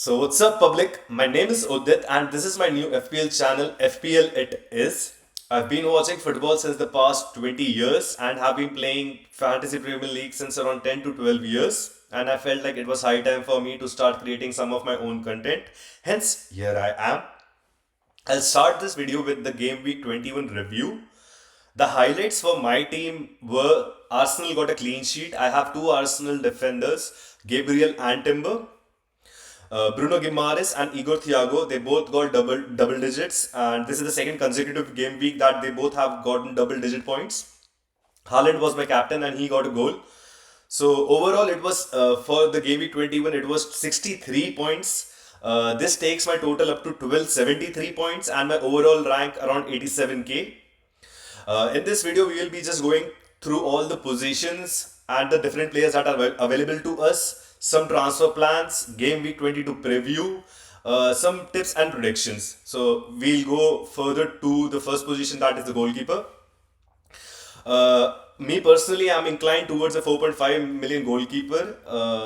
So what's up public? My name is Udit and this is my new FPL channel, FPL It Is. I've been watching football since the past 20 years and have been playing Fantasy Premier League since around 10 to 12 years, and I felt like it was high time for me to start creating some of my own content. Hence, here I am. I'll start this video with the Game Week 21 review. The highlights for my team were Arsenal got a clean sheet. I have two Arsenal defenders, Gabriel and Timber. Bruno Guimaraes and Igor Thiago, they both got double digits, and this is the second consecutive game week that they both have gotten double digit points. Haaland was my captain and he got a goal. So overall, it was for the game week 21, it was 63 points. This takes my total up to 1273 points and my overall rank around 87k. In this video, we will be just going through all the positions and the different players that are available to us, some transfer plans, game week 22 preview, some tips and predictions. So we'll go further to the first position, that is the goalkeeper. Me personally, I'm inclined towards a 4.5 million goalkeeper.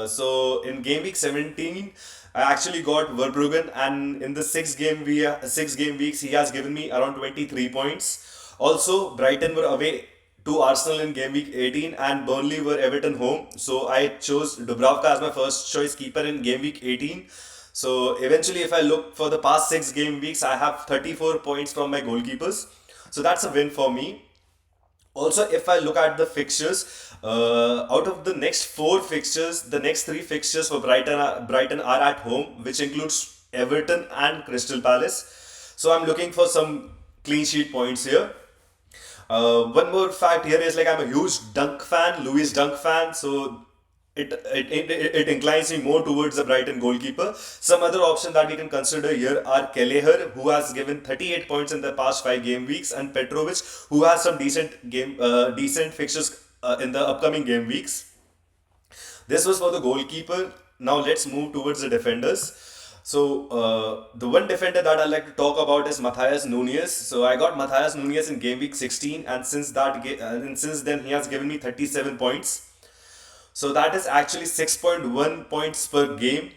So in game week 17, I actually got Verbruggen, and in the six game weeks, he has given me around 23 points. Also, Brighton were away to Arsenal in game week 18, and Burnley were Everton home. So I chose Dubravka as my first choice keeper in game week 18. So eventually, if I look for the past six game weeks, I have 34 points from my goalkeepers. So that's a win for me. Also, if I look at the fixtures, out of the next four fixtures, the next three fixtures for Brighton are at home, which includes Everton and Crystal Palace. So I'm looking for some clean sheet points here. One more fact here is, like, I'm a huge Dunk fan, Louis Dunk fan, so it inclines me more towards the Brighton goalkeeper. Some other options that we can consider here are Kelleher, who has given 38 points in the past five game weeks, and Petrovic, who has some decent fixtures in the upcoming game weeks. This was for the goalkeeper. Now let's move towards the defenders. So the one defender that I like to talk about is Matthias Nunez. So I got Matthias Nunez in game week 16, and since then he has given me 37 points. So that is actually 6.1 points per game,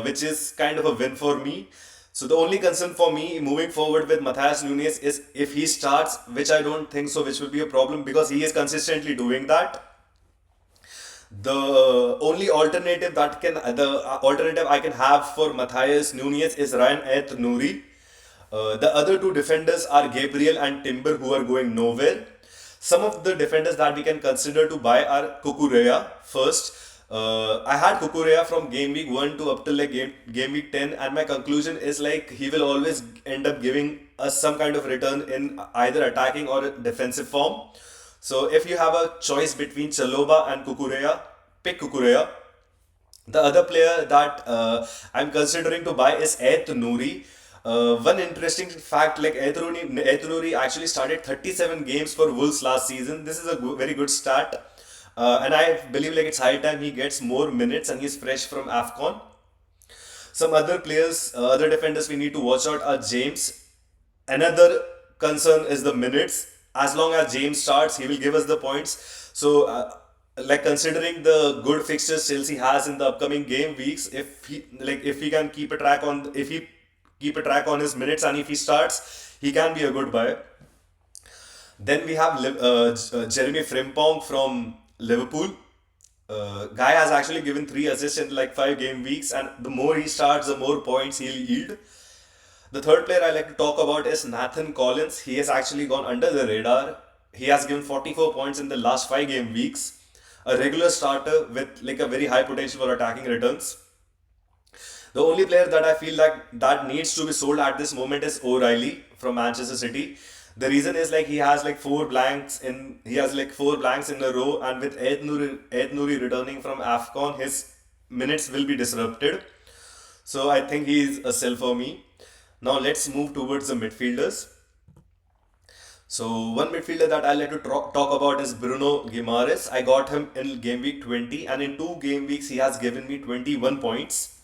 which is kind of a win for me. So the only concern for me moving forward with Matthias Nunez is if he starts, which I don't think so, which will be a problem because he is consistently doing that. The alternative I can have for Matthias Nunez is Ryan Ait-Nouri. The other two defenders are Gabriel and Timber, who are going nowhere. Some of the defenders that we can consider to buy are Cucurella first. I had Cucurella from game week 1 to up till like game week 10, and my conclusion is like he will always end up giving us some kind of return in either attacking or defensive form. So if you have a choice between Chaloba and Cucurella, pick Cucurella. The other player that I'm considering to buy is Ait-Nouri. One interesting fact, like Ait-Nouri actually started 37 games for Wolves last season. This is a very good start. And I believe like it's high time he gets more minutes and he's fresh from AFCON. Some other players, other defenders we need to watch out are James. Another concern is the minutes. As long as James starts, he will give us the points. So, like, considering the good fixtures Chelsea has in the upcoming game weeks, if he can keep a track on if he keep a track on his minutes and if he starts, he can be a good buy. Then we have Jeremy Frimpong from Liverpool. Guy has actually given three assists in like five game weeks, and the more he starts, the more points he'll yield. The third player I like to talk about is Nathan Collins. He has actually gone under the radar. He has given 44 points in the last five game weeks. A regular starter with like a very high potential for attacking returns. The only player that I feel like that needs to be sold at this moment is O'Reilly from Manchester City. The reason is like he has like four blanks in a row, and with Ait-Nouri returning from AFCON, his minutes will be disrupted. So I think he is a sell for me. Now let's move towards the midfielders. So one midfielder that I like to talk about is Bruno Guimaraes. I got him in game week 20, and in two game weeks he has given me 21 points.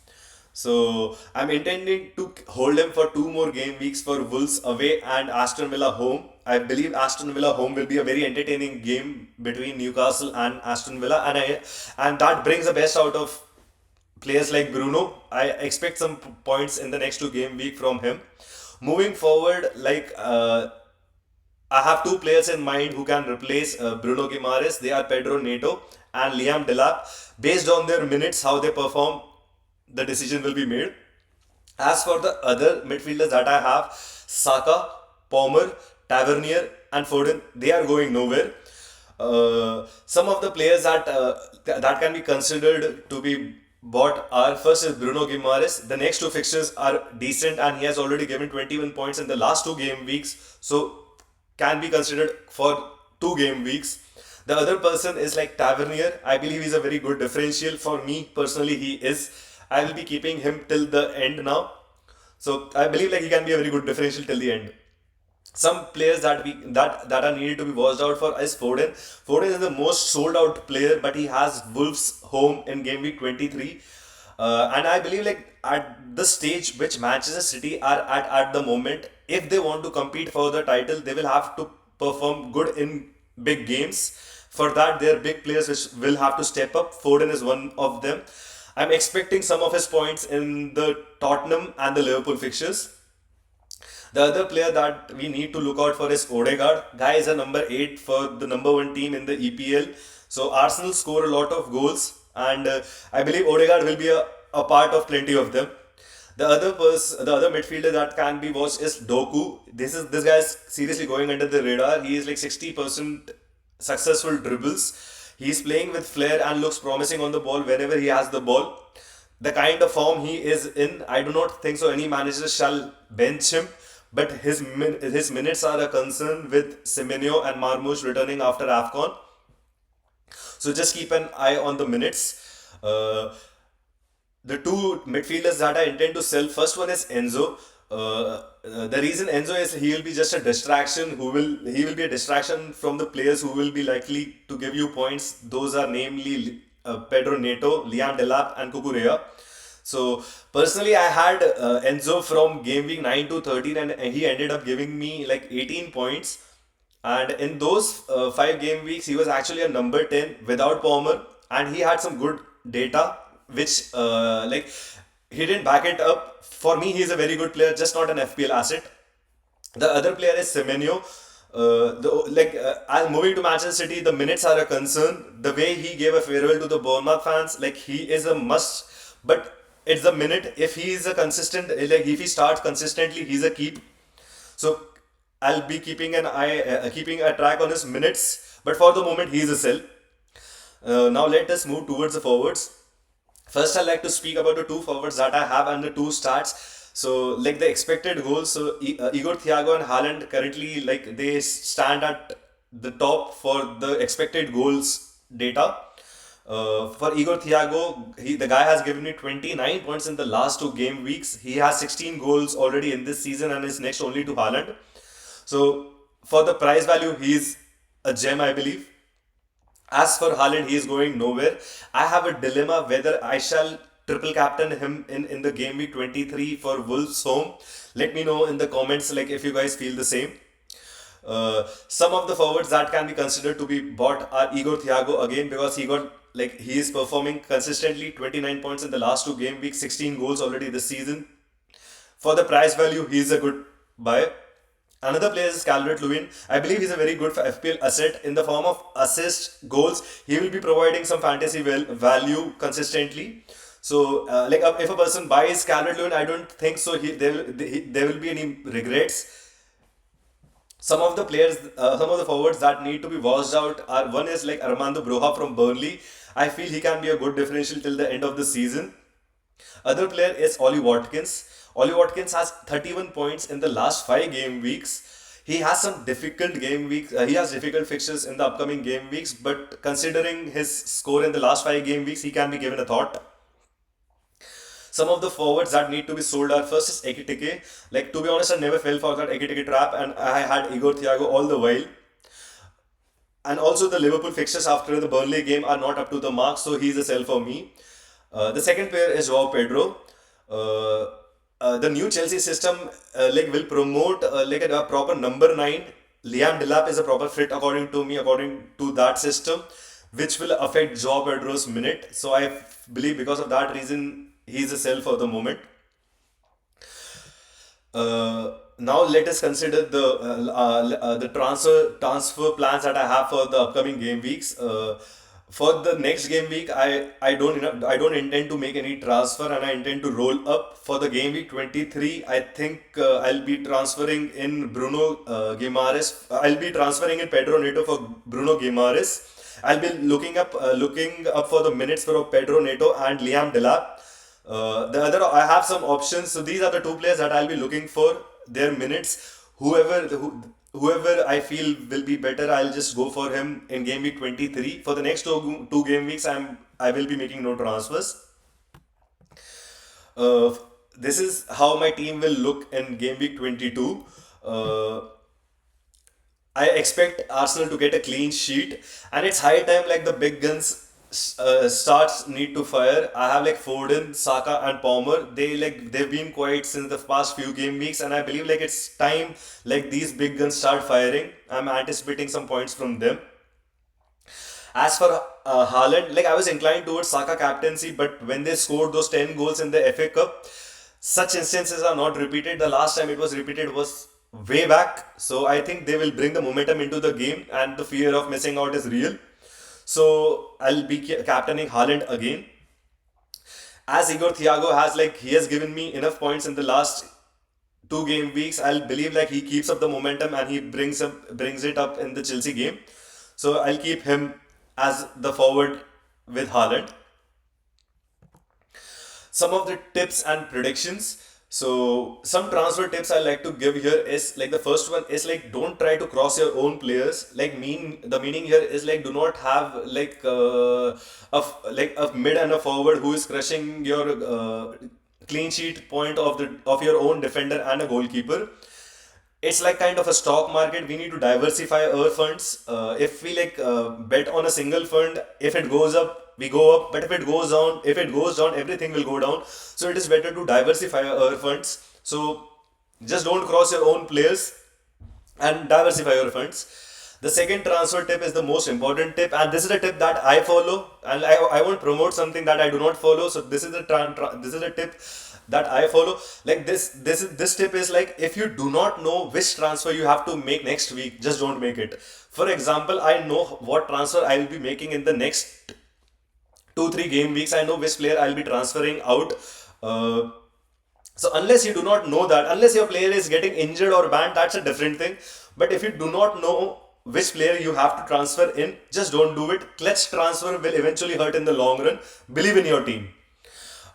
So I'm intending to hold him for two more game weeks for Wolves away and Aston Villa home. I believe Aston Villa home will be a very entertaining game between Newcastle and Aston Villa, and that brings the best out of players like Bruno. I expect some points in the next two game week from him. Moving forward, I have two players in mind who can replace Bruno Guimaraes. They are Pedro Neto and Liam Delap. Based on their minutes, how they perform, the decision will be made. As for the other midfielders that I have, Saka, Palmer, Tavernier, and Foden, they are going nowhere. Some of the players that can be considered to be bought are, first is Bruno Guimaraes. The next two fixtures are decent, and he has already given 21 points in the last two game weeks, so can be considered for two game weeks. The other person is like Tavernier. I believe he's a very good differential. For me personally, he is. I will be keeping him till the end now. So I believe like he can be a very good differential till the end. Some players that are needed to be watched out for is Foden. Foden is the most sold out player, but he has Wolves home in game week 23. And I believe like at the stage which Manchester City are at the moment, if they want to compete for the title, they will have to perform good in big games. For that, their big players which will have to step up. Foden is one of them. I'm expecting some of his points in the Tottenham and the Liverpool fixtures. The other player that we need to look out for is Odegaard. Guy is a number 8 for the number 1 team in the EPL. So Arsenal score a lot of goals, and I believe Odegaard will be a part of plenty of them. The other midfielder that can be watched is Doku. This guy is seriously going under the radar. He is like 60% successful dribbles. He's playing with flair and looks promising on the ball whenever he has the ball. The kind of form he is in, I do not think so any manager shall bench him. But his minutes are a concern with Semenyo and Marmoush returning after AFCON. So just keep an eye on the minutes. The two midfielders that I intend to sell, first one is Enzo. The reason Enzo is he will be just a distraction. He will be a distraction from the players who will be likely to give you points. Those are namely Pedro Neto, Liam Delap, and Cucurella. So personally, I had Enzo from game week 9 to 13, and he ended up giving me like 18 points. And in those 5 game weeks, he was actually a number 10 without Palmer, and he had some good data, which he didn't back it up. For me, he's a very good player, just not an FPL asset. The other player is Semenyo. I'm moving to Manchester City. The minutes are a concern. The way he gave a farewell to the Bournemouth fans, like he is a must. But it's the minute. If he is a consistent, like if he starts consistently, he's a keep. So I'll be keeping an eye, keeping a track on his minutes. But for the moment, he is a sell. Now let us move towards the forwards. First, I'd like to speak about the two forwards that I have and the two starts. So, like the expected goals, so Igor Thiago and Haaland currently like they stand at the top for the expected goals data. For Igor Thiago, the guy has given me 29 points in the last two game weeks. He has 16 goals already in this season and is next only to Haaland. So, for the price value, he's a gem, I believe. As for Haaland, he is going nowhere. I have a dilemma whether I shall triple captain him in the game week 23 for Wolves home. Let me know in the comments like if you guys feel the same. Some of the forwards that can be considered to be bought are Igor Thiago again because he is performing consistently 29 points in the last two game weeks, 16 goals already this season. For the price value, he is a good buy. Another player is Calvert-Lewin. I believe he's a very good FPL asset in the form of assist goals. He will be providing some fantasy value consistently. So, if a person buys Calvert-Lewin, I don't think so. There will be any regrets. Some of the forwards that need to be watched out are one is like Armando Broja from Burnley. I feel he can be a good differential till the end of the season. Other player is Ollie Watkins. Ollie Watkins has 31 points in the last 5 game weeks. He has some difficult game weeks. He has difficult fixtures in the upcoming game weeks, but considering his score in the last 5 game weeks, he can be given a thought. Some of the forwards that need to be sold are first is Ekitike. Like to be honest, I never fell for that Ekitike trap, and I had Igor Thiago all the while. And also the Liverpool fixtures after the Burnley game are not up to the mark, so he's a sell for me. The second player is Joao Pedro. The new Chelsea system will promote a proper number 9. Liam Delap is a proper fit according to me, according to that system. which will affect Joao Pedro's minute. So I believe because of that reason, he's a sell for the moment. Now let us consider the transfer plans that I have for the upcoming game weeks. For the next game week, I don't intend to make any transfer, and I intend to roll up for the game week 23. I think I'll be transferring in Bruno Guimaraes. I'll be transferring in Pedro Neto for Bruno Guimaraes. I'll be looking up for the minutes for Pedro Neto and Liam Delap. I have some options. So these are the two players that I'll be looking for their minutes. Whoever I feel will be better, I'll just go for him in game week 23. For the next two game weeks, I will be making no transfers. Uh, this is how my team will look in game week 22. Uh, I expect Arsenal to get a clean sheet, and it's high time like the big guns starts need to fire. I have like Foden, Saka, and Palmer. They've been quiet since the past few game weeks, and I believe like it's time like these big guns start firing. I'm anticipating some points from them. As for Haaland, like I was inclined towards Saka captaincy, but when they scored those 10 goals in the FA Cup, such instances are not repeated. The last time it was repeated was way back. So I think they will bring the momentum into the game, and the fear of missing out is real. So I'll be captaining Haaland again. As Igor Thiago he has given me enough points in the last two game weeks. I'll believe like he keeps up the momentum and he brings it up in the Chelsea game. So I'll keep him as the forward with Haaland. Some of the tips and predictions. So some transfer tips I like to give here is like the first one is like don't try to cross your own players. The meaning here is like do not have a mid and a forward who is crushing your clean sheet point of your own defender and a goalkeeper. It's like kind of a stock market. We need to diversify our funds. If we bet on a single fund, if it goes up, we go up. But if it goes down, everything will go down. So it is better to diversify our funds. So just don't cross your own players and diversify your funds. The second transfer tip is the most important tip, and this is a tip that I follow, and I won't promote something that I do not follow. So this is a tip that I follow. Like this tip is like if you do not know which transfer you have to make next week, just don't make it. For example, I know what transfer I will be making in the next 2 3 game weeks. I know which player I'll be transferring out. Uh, so unless you do not know that, unless your player is getting injured or banned, that's a different thing. But if you do not know which player you have to transfer in, just don't do it. Clutch transfer will eventually hurt in the long run. Believe in your team.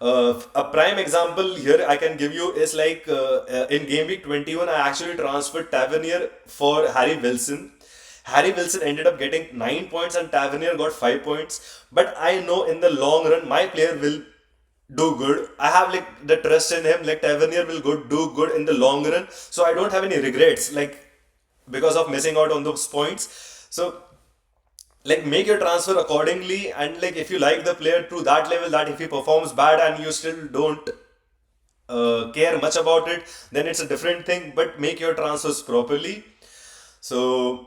A prime example here I can give you is in game week 21, I actually transferred Tavernier for Harry Wilson. Harry Wilson ended up getting 9 points and Tavernier got 5 points. But I know in the long run my player will do good. I have like the trust in him. Like Tavernier will do good in the long run. So I don't have any regrets because of missing out on those points. So make your transfer accordingly, and like if you like the player to that level that if he performs bad and you still don't care much about it, then it's a different thing, but make your transfers properly. So,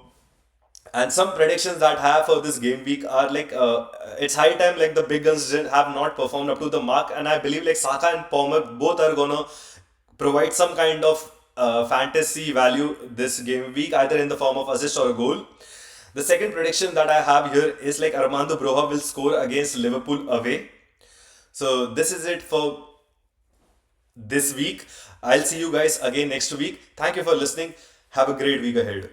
and some predictions that I have for this game week are it's high time like the big guns have not performed up to the mark, and I believe like Saka and Palmer both are gonna provide some kind of fantasy value this game week, either in the form of assist or a goal. The second prediction that I have here is like Armando Broja will score against Liverpool away. So this is it for this week. I'll see you guys again next week. Thank you for listening. Have a great week ahead.